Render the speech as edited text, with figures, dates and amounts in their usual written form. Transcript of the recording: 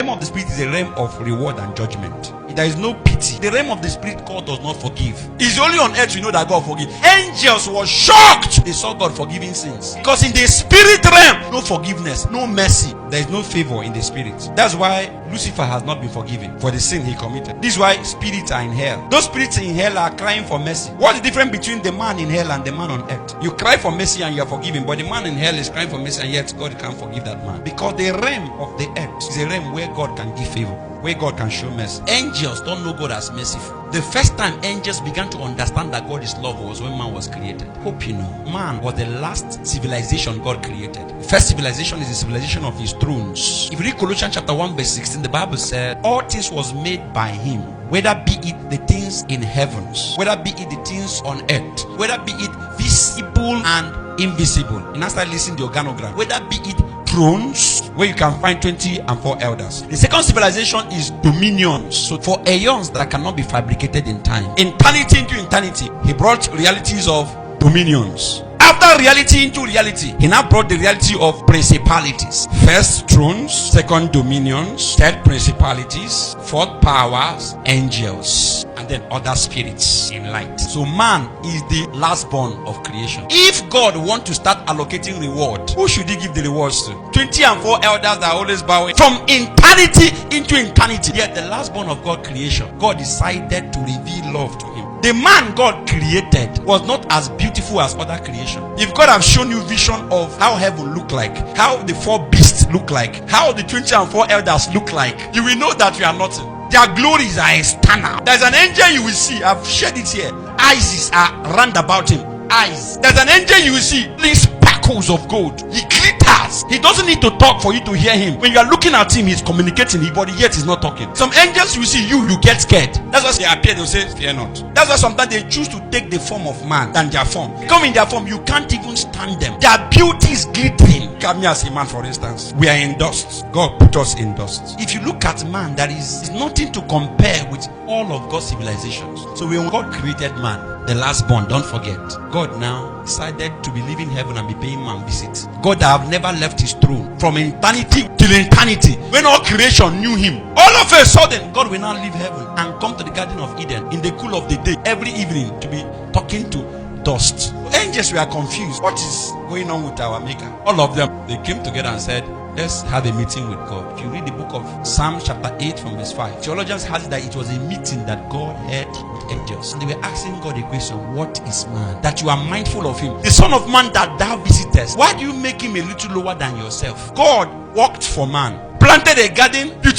The realm of the spirit is a realm of reward and judgment. There is no pity. The realm of the spirit, God does not forgive. It's only on earth we know that God forgives. Angels were shocked. They saw God forgiving sins. Because in the spirit realm, no forgiveness, no mercy. There is no favor in the spirit. That's why Lucifer has not been forgiven for the sin he committed. This is why spirits are in hell. Those spirits in hell are crying for mercy. What's the difference between the man in hell and the man on earth? You cry for mercy and you are forgiven, but the man in hell is crying for mercy and yet God can't forgive that man. Because the realm of the earth is a realm where God can give favor, where God can show mercy. Angels don't know God as merciful. The first time angels began to understand that God is love was when man was created. Hope you know, man was the last civilization God created. The first civilization is the civilization of his thrones. If you read Colossians chapter 1 verse 16, the Bible said, all things was made by him, whether be it the things in heavens, whether be it the things on earth, whether be it visible and invisible. And now start listening to the organogram. Whether be it thrones, where you can find 24 elders. The second civilization is dominions. So for aeons that cannot be fabricated in time, eternity into eternity, he brought realities of dominions. After reality into reality, he now brought the reality of principalities. First thrones, second dominions, third principalities, fourth powers, angels, and then other spirits in light. So man is the last born of creation. If God wants to start allocating reward, who should he give the rewards to? 24 elders that are always bowing from eternity into eternity. Yet the last born of God creation, God decided to reveal love to him. The man God created was not as beautiful as other creation. If God have shown you vision of how heaven look like, how the 4 beasts look like, how the 24 elders look like, you will know that you are nothing. Their glories are external. There's an angel you will see. I've shared it here. Eyes are round about him. Eyes. There's an angel you will see. These sparkles of gold. He glitters. He doesn't need to talk for you to hear him. When you are looking at him, he's communicating, but yet he's not talking. Some angels you see, you get scared. That's why they appear, they'll say, fear not. That's why sometimes they choose to take the form of man than their form. Come in their form, you can't even stand them. Their beauty is glittering. Look at me as a man, for instance. We are in dust. God put us in dust. If you look at man, there is nothing to compare with all of God's civilizations. So when God created man, the last born, don't forget, God now decided to be leaving heaven and be paying man visits. God have never left his throne from eternity till eternity. When all creation knew him, all of a sudden God will now leave heaven and come to the Garden of Eden in the cool of the day every evening to be talking to dust. Angels were confused. What is going on with our maker? All of them, they came together and said, let's have a meeting with God. If you read the book of Psalm chapter 8 from verse 5, theologians has that it was a meeting that God had with angels. And they were asking God a question, what is man? That you are mindful of him. The son of man that thou visitest. Why do you make him a little lower than yourself? God worked for man, planted a garden,